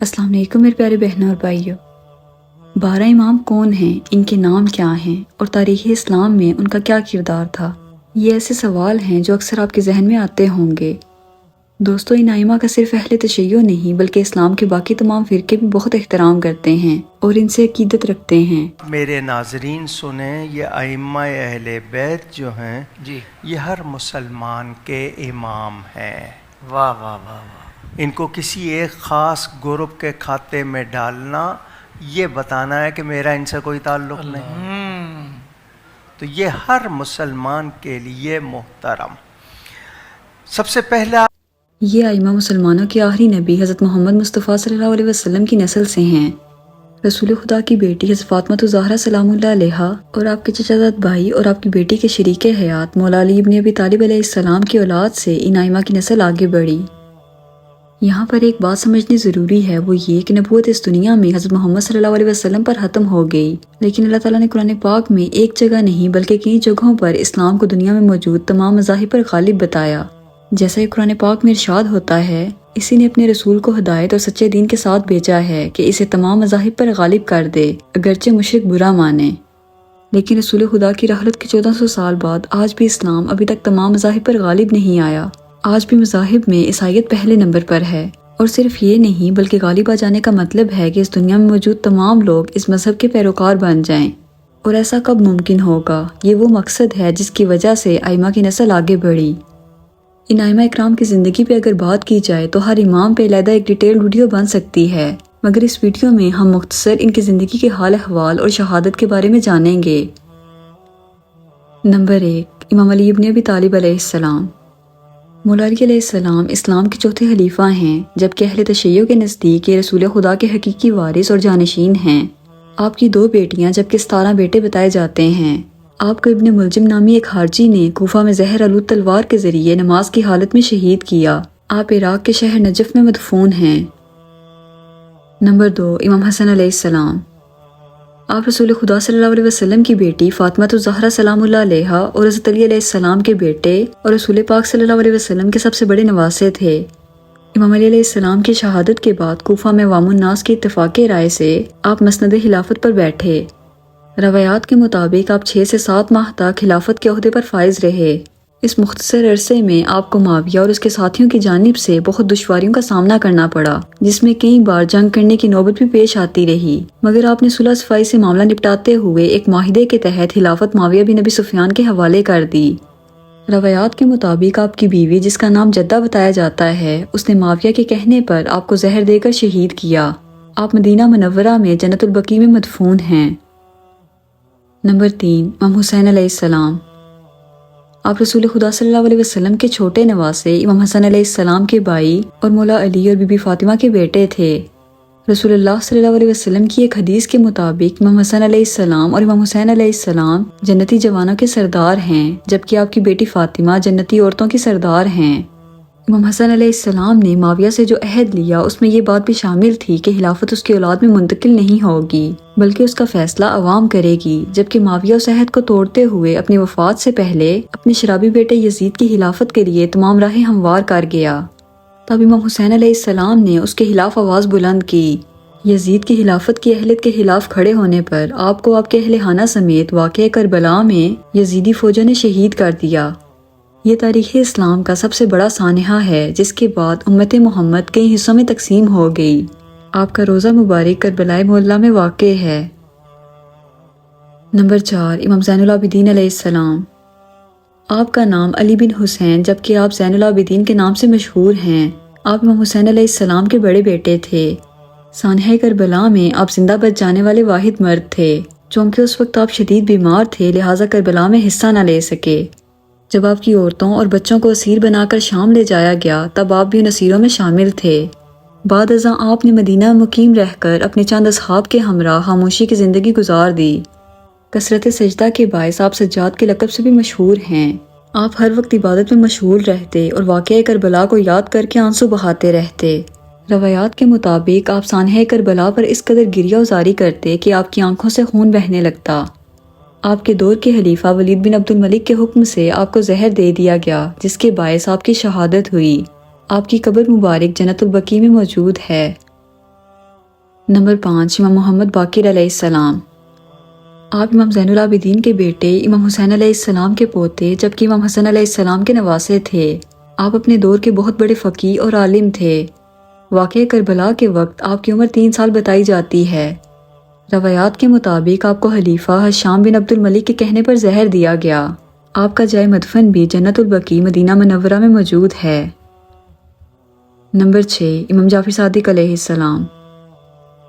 السلام علیکم میرے پیارے بہنوں اور بھائیوں۔ 12 امام کون ہیں، ان کے نام کیا ہیں اور تاریخ اسلام میں ان کا کیا کردار تھا؟ یہ ایسے سوال ہیں جو اکثر آپ کے ذہن میں آتے ہوں گے۔ دوستو، ان ائمہ کا صرف اہل تشیع نہیں بلکہ اسلام کے باقی تمام فرقے بھی بہت احترام کرتے ہیں اور ان سے عقیدت رکھتے ہیں۔ میرے ناظرین سنیں، یہ ائمہ اہل بیت جو ہیں یہ ہر مسلمان کے امام ہیں۔ واہ واہ واہ واہ۔ ان کو کسی ایک خاص گروپ کے کھاتے میں ڈالنا، یہ بتانا ہے کہ میرا ان سے کوئی تعلق نہیں، تو یہ ہر مسلمان کے لیے محترم۔ سب سے پہلا یہ ائمہ مسلمانوں کے آخری نبی حضرت محمد مصطفیٰ صلی اللہ علیہ وسلم کی نسل سے ہیں۔ رسول خدا کی بیٹی حضرت فاطمہ الزہرا سلام اللہ علیہا اور آپ کے چچا زاد بھائی اور آپ کی بیٹی کے شریک حیات مولا علی ابن ابی طالب علیہ السلام کی اولاد سے ان ائمہ کی نسل آگے بڑھی۔ یہاں پر ایک بات سمجھنی ضروری ہے، وہ یہ کہ نبوت اس دنیا میں حضرت محمد صلی اللہ علیہ وسلم پر ختم ہو گئی، لیکن اللہ تعالیٰ نے قرآن پاک میں ایک جگہ نہیں بلکہ کئی جگہوں پر اسلام کو دنیا میں موجود تمام مذاہب پر غالب بتایا۔ جیسا کہ قرآن پاک میں ارشاد ہوتا ہے، اسی نے اپنے رسول کو ہدایت اور سچے دین کے ساتھ بھیجا ہے کہ اسے تمام مذاہب پر غالب کر دے، اگرچہ مشرک برا مانے۔ لیکن رسول خدا کی رحلت کے 1400 سال بعد آج بھی اسلام ابھی تک تمام مذاہب پر غالب نہیں آیا۔ آج بھی مذاہب میں عیسائیت پہلے نمبر پر ہے، اور صرف یہ نہیں بلکہ غالب آ جانے کا مطلب ہے کہ اس دنیا میں موجود تمام لوگ اس مذہب کے پیروکار بن جائیں۔ اور ایسا کب ممکن ہوگا؟ یہ وہ مقصد ہے جس کی وجہ سے ائمہ کی نسل آگے بڑھی۔ ان ائمہ اکرام کی زندگی پہ اگر بات کی جائے تو ہر امام پہ علیحدہ ایک ڈیٹیل ویڈیو بن سکتی ہے، مگر اس ویڈیو میں ہم مختصر ان کی زندگی کے حال احوال اور شہادت کے بارے میں جانیں گے۔ نمبر 1، امام علی ابن ابی طالب علیہ السلام۔ مولا علی علیہ السلام اسلام کے چوتھے خلیفہ ہیں، جبکہ اہل تشیع کے نزدیک یہ رسول خدا کے حقیقی وارث اور جانشین ہیں۔ آپ کی 2 بیٹیاں جبکہ 17 بیٹے بتائے جاتے ہیں۔ آپ کو ابن ملجم نامی ایک خارجی نے کوفہ میں زہر آلود تلوار کے ذریعے نماز کی حالت میں شہید کیا۔ آپ عراق کے شہر نجف میں مدفون ہیں۔ نمبر 2، امام حسن علیہ السلام۔ آپ رسول خدا صلی اللہ علیہ وسلم کی بیٹی فاطمہ الزہرا سلام اللہ علیہا اور حضرت علی علیہ السلام کے بیٹے اور رسول پاک صلی اللہ علیہ وسلم کے سب سے بڑے نواسے تھے۔ امام علی علیہ السلام کی شہادت کے بعد کوفہ میں عوام الناس کی اتفاق رائے سے آپ مسند خلافت پر بیٹھے۔ روایات کے مطابق آپ 6 سے 7 ماہ تک خلافت کے عہدے پر فائز رہے۔ اس مختصر عرصے میں آپ کو معاویہ اور اس کے ساتھیوں کی جانب سے بہت دشواریوں کا سامنا کرنا پڑا، جس میں کئی بار جنگ کرنے کی نوبت بھی پیش آتی رہی، مگر آپ نے صلح صفائی سے معاملہ نپٹاتے ہوئے ایک معاہدے کے تحت خلافت معاویہ بن ابی سفیان کے حوالے کر دی۔ روایات کے مطابق آپ کی بیوی، جس کا نام جدہ بتایا جاتا ہے، اس نے معاویہ کے کہنے پر آپ کو زہر دے کر شہید کیا۔ آپ مدینہ منورہ میں جنت البقیع میں مدفون ہیں۔ نمبر 3، امام حسین علیہ السلام۔ آپ رسول خدا صلی اللہ علیہ وسلم کے چھوٹے نواسے امام حسن علیہ السلام کے بھائی اور مولا علی اور بی بی فاطمہ کے بیٹے تھے۔ رسول اللہ صلی اللہ علیہ وسلم کی ایک حدیث کے مطابق امام حسن علیہ السلام اور امام حسین علیہ السلام جنتی جوانوں کے سردار ہیں، جبکہ آپ کی بیٹی فاطمہ جنتی عورتوں کی سردار ہیں۔ امام حسن علیہ السلام نے معاویہ سے جو عہد لیا، اس میں یہ بات بھی شامل تھی کہ خلافت اس کی اولاد میں منتقل نہیں ہوگی بلکہ اس کا فیصلہ عوام کرے گی، جبکہ معاویہ اس عہد کو توڑتے ہوئے اپنی وفات سے پہلے اپنے شرابی بیٹے یزید کی خلافت کے لیے تمام راہیں ہموار کر گیا۔ تب امام حسین علیہ السلام نے اس کے خلاف آواز بلند کی۔ یزید کی خلافت کی اہلیت کے خلاف کھڑے ہونے پر آپ کو آپ کے اہل خانہ سمیت واقعہ کربلا میں یزیدی فوجوں نے شہید کر دیا۔ یہ تاریخ اسلام کا سب سے بڑا سانحہ ہے، جس کے بعد امت محمد کئی حصوں میں تقسیم ہو گئی۔ آپ کا روزہ مبارک کربلا معلیٰ میں واقع ہے۔ نمبر 4، امام زین العابدین علیہ السلام۔ آپ کا نام علی بن حسین، جبکہ آپ زین العابدین کے نام سے مشہور ہیں۔ آپ امام حسین علیہ السلام کے بڑے بیٹے تھے۔ سانحہ کربلا میں آپ زندہ بچ جانے والے واحد مرد تھے، چونکہ اس وقت آپ شدید بیمار تھے، لہٰذا کربلا میں حصہ نہ لے سکے۔ جب آپ کی عورتوں اور بچوں کو اسیر بنا کر شام لے جایا گیا، تب آپ بھی ان اسیروں میں شامل تھے۔ بعد ازاں آپ نے مدینہ مقیم رہ کر اپنے چند اصحاب کے ہمراہ خاموشی کی زندگی گزار دی۔ کثرت سجدہ کے باعث آپ سجاد کے لقب سے بھی مشہور ہیں۔ آپ ہر وقت عبادت میں مشغول رہتے اور واقعہ کربلا کو یاد کر کے آنسو بہاتے رہتے۔ روایات کے مطابق آپ سانحہ کربلا پر اس قدر گریہ وزاری کرتے کہ آپ کی آنکھوں سے خون بہنے لگتا۔ آپ کے دور کے خلیفہ ولید بن عبد الملک کے حکم سے آپ کو زہر دے دیا گیا، جس کے باعث آپ کی شہادت ہوئی۔ آپ کی قبر مبارک جنت البقیع میں موجود ہے۔ نمبر 5 امام محمد باقر علیہ السلام۔ آپ امام زین العابدین کے بیٹے امام حسین علیہ السلام کے پوتے جبکہ امام حسن علیہ السلام کے نواسے تھے۔ آپ اپنے دور کے بہت بڑے فقیہ اور عالم تھے۔ واقعہ کربلا کے وقت آپ کی عمر 3 سال بتائی جاتی ہے۔ روایات کے مطابق آپ کو خلیفہ ہشام بن عبد الملک کے کہنے پر زہر دیا گیا۔ آپ کا جائے مدفن بھی جنت البقیع مدینہ منورہ میں موجود ہے۔ نمبر 6 امام جعفر صادق علیہ السلام۔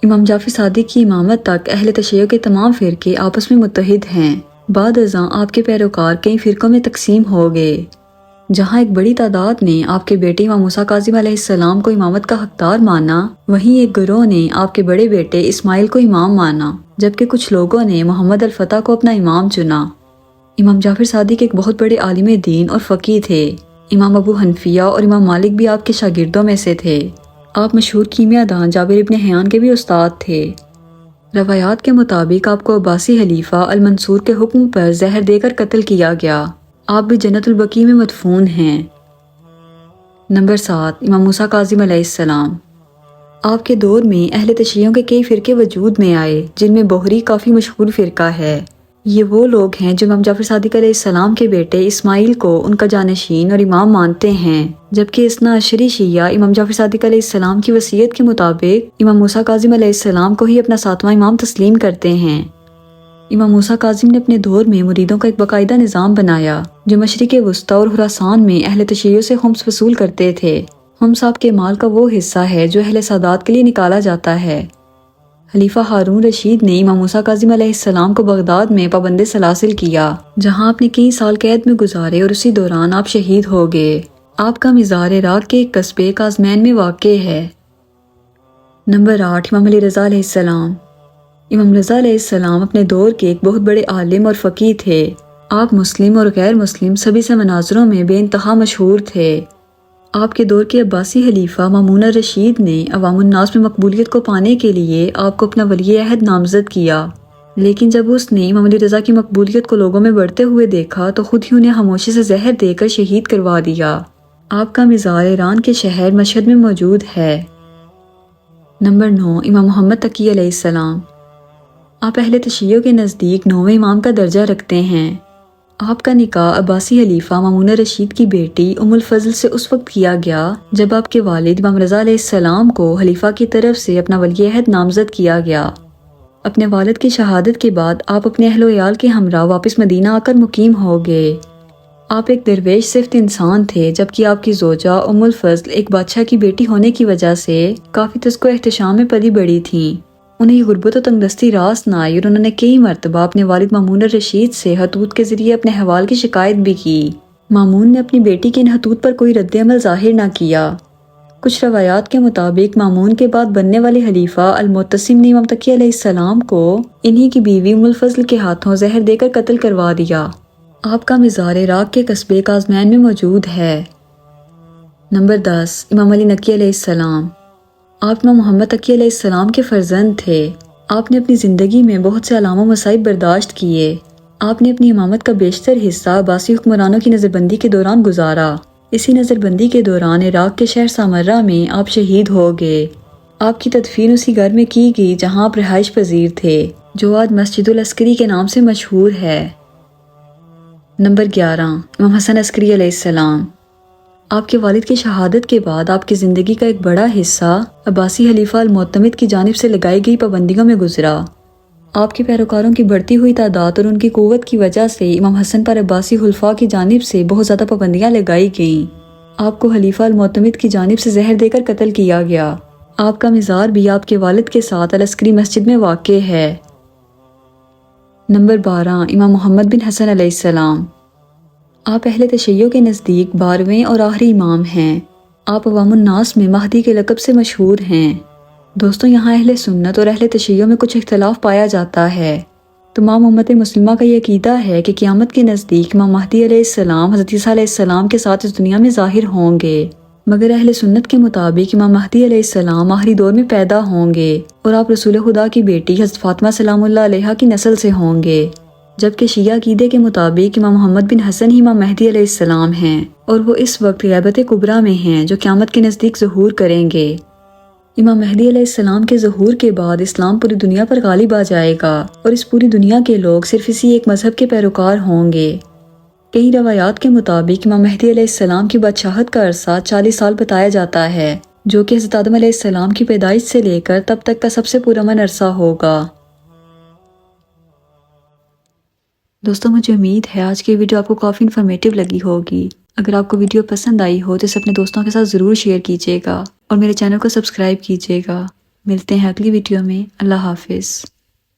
امام جعفر صادق کی امامت تک اہل تشیع کے تمام فرقے آپس میں متحد ہیں۔ بعد ازاں آپ کے پیروکار کئی فرقوں میں تقسیم ہو گئے۔ جہاں ایک بڑی تعداد نے آپ کے بیٹے امام موسیٰ کاظم علیہ السلام کو امامت کا حقدار مانا، وہیں ایک گروہ نے آپ کے بڑے بیٹے اسماعیل کو امام مانا، جبکہ کچھ لوگوں نے محمد الفتح کو اپنا امام چنا۔ امام جعفر صادق ایک بہت بڑے عالم دین اور فقیہ تھے۔ امام ابو حنفیہ اور امام مالک بھی آپ کے شاگردوں میں سے تھے۔ آپ مشہور کیمیاء دان جابر ابن حیان کے بھی استاد تھے۔ روایات کے مطابق آپ کو عباسی خلیفہ المنصور کے حکم پر زہر دے کر قتل کیا گیا۔ آپ بھی جنت البقیع میں مدفون ہیں۔ نمبر 7 امام موسیٰ کاظم علیہ السلام۔ آپ کے دور میں اہل تشیعوں کے کئی فرقے وجود میں آئے، جن میں بوہری کافی مشہور فرقہ ہے۔ یہ وہ لوگ ہیں جو امام جعفر صادق علیہ السلام کے بیٹے اسماعیل کو ان کا جانشین اور امام مانتے ہیں، جبکہ اثنا عشری شیعہ امام جعفر صادق علیہ السلام کی وصیت کے مطابق امام موسیٰ کاظم علیہ السلام کو ہی اپنا 7واں امام تسلیم کرتے ہیں۔ امام موسیٰ کاظم نے اپنے دور میں مریدوں کا ایک باقاعدہ نظام بنایا، جو مشرق وسطیٰ اور خراسان میں اہل تشیع سے خمس وصول کرتے تھے۔ خمس آپ کے مال کا وہ حصہ ہے جو اہل سادات کے لیے نکالا جاتا ہے۔ خلیفہ ہارون رشید نے امام موسیٰ کاظم علیہ السلام کو بغداد میں پابند سلاسل کیا، جہاں آپ نے کئی سال قید میں گزارے اور اسی دوران آپ شہید ہو گئے۔ آپ کا مزار عراق کے ایک قصبے کاظمین میں واقع ہے۔ نمبر 8 امام علی رضا علیہ السلام۔ امام رضا علیہ السلام اپنے دور کے ایک بہت بڑے عالم اور فقیہ تھے۔ آپ مسلم اور غیر مسلم سبھی سے مناظروں میں بے انتہا مشہور تھے۔ آپ کے دور کے عباسی خلیفہ مامون الرشید نے عوام الناس میں مقبولیت کو پانے کے لیے آپ کو اپنا ولی عہد نامزد کیا، لیکن جب اس نے امام علی رضا کی مقبولیت کو لوگوں میں بڑھتے ہوئے دیکھا تو خود ہی انہیں خاموشی سے زہر دے کر شہید کروا دیا۔ آپ کا مزار ایران کے شہر مشہد میں موجود ہے۔ نمبر 9 امام محمد تقی علیہ السلام۔ آپ اہل تشیع کے نزدیک 9ویں امام کا درجہ رکھتے ہیں۔ آپ کا نکاح عباسی خلیفہ مامون رشید کی بیٹی ام الفضل سے اس وقت کیا گیا جب آپ کے والد امام رضا علیہ السلام کو خلیفہ کی طرف سے اپنا ولی عہد نامزد کیا گیا۔ اپنے والد کی شہادت کے بعد آپ اپنے اہل و عیال کے ہمراہ واپس مدینہ آ کر مقیم ہو گئے۔ آپ ایک درویش صفت انسان تھے، جبکہ آپ کی زوجہ ام الفضل ایک بادشاہ کی بیٹی ہونے کی وجہ سے کافی تذکو احتشام میں پلی بڑی تھیں۔ انہیں غربت و تنگدستی راس نہ آئی اور انہوں نے کئی مرتبہ اپنے والد مامون الرشید سے خطوط کے ذریعے اپنے حوال کی شکایت بھی کی۔ مامون نے اپنی بیٹی کے ان خطوط پر کوئی رد عمل ظاہر نہ کیا۔ کچھ روایات کے مطابق مامون کے بعد بننے والے خلیفہ المعتصم نے امام تقی علیہ السلام کو انہی کی بیوی ام الفضل کے ہاتھوں زہر دے کر قتل کروا دیا۔ آپ کا مزار عراق کے قصبے کاظمین میں موجود ہے۔ نمبر 10 امام علی نقی علیہ السلام۔ آپ امام محمد تقی علیہ السلام کے فرزند تھے۔ آپ نے اپنی زندگی میں بہت سے علام و مصائب برداشت کیے۔ آپ نے اپنی امامت کا بیشتر حصہ عباسی حکمرانوں کی نظر بندی کے دوران گزارا۔ اسی نظر بندی کے دوران عراق کے شہر سامرہ میں آپ شہید ہو گئے۔ آپ کی تدفین اسی گھر میں کی گئی جہاں آپ رہائش پذیر تھے، جو آج مسجد العسکری کے نام سے مشہور ہے۔ نمبر 11 امام حسن عسکری علیہ السلام۔ آپ کے والد کی شہادت کے بعد آپ کی زندگی کا ایک بڑا حصہ عباسی خلیفہ المعتمد کی جانب سے لگائی گئی پابندیوں میں گزرا۔ آپ کے پیروکاروں کی بڑھتی ہوئی تعداد اور ان کی قوت کی وجہ سے امام حسن پر عباسی خلفاء کی جانب سے بہت زیادہ پابندیاں لگائی گئیں۔ آپ کو خلیفہ المعتمد کی جانب سے زہر دے کر قتل کیا گیا۔ آپ کا مزار بھی آپ کے والد کے ساتھ العسکری مسجد میں واقع ہے۔ نمبر 12 امام محمد بن حسن علیہ السلام۔ آپ اہل تشیع کے نزدیک 12ویں اور آخری امام ہیں۔ آپ عوام الناس میں مہدی کے لقب سے مشہور ہیں۔ دوستوں، یہاں اہل سنت اور اہل تشیع میں کچھ اختلاف پایا جاتا ہے۔ تمام امت مسلمہ کا یہ عقیدہ ہے کہ قیامت کے نزدیک امام مہدی علیہ السلام حضرت عیسیٰ علیہ السلام کے ساتھ اس دنیا میں ظاہر ہوں گے، مگر اہل سنت کے مطابق امام مہدی علیہ السلام آخری دور میں پیدا ہوں گے اور آپ رسول خدا کی بیٹی حضرت فاطمہ سلام اللہ علیہا کی نسل سے ہوں گے، جبکہ شیعہ عقیدے کے مطابق امام محمد بن حسن ہی امام مہدی علیہ السلام ہیں اور وہ اس وقت غیبت کبریٰ میں ہیں جو قیامت کے نزدیک ظہور کریں گے۔ امام مہدی علیہ السلام کے ظہور کے بعد اسلام پوری دنیا پر غالب آ جائے گا اور اس پوری دنیا کے لوگ صرف اسی ایک مذہب کے پیروکار ہوں گے۔ کئی روایات کے مطابق امام مہدی علیہ السلام کی بادشاہت کا عرصہ 40 سال بتایا جاتا ہے، جو کہ حضرت آدم علیہ السلام کی پیدائش سے لے کر تب تک کا سب سے پرامن عرصہ ہوگا۔ دوستوں مجھے امید ہے آج کی ویڈیو آپ کو کافی انفارمیٹیو لگی ہوگی۔ اگر آپ کو ویڈیو پسند آئی ہو تو اسے اپنے دوستوں کے ساتھ ضرور شیئر کیجیے گا اور میرے چینل کو سبسکرائب کیجیے گا۔ ملتے ہیں اگلی ویڈیو میں۔ اللہ حافظ۔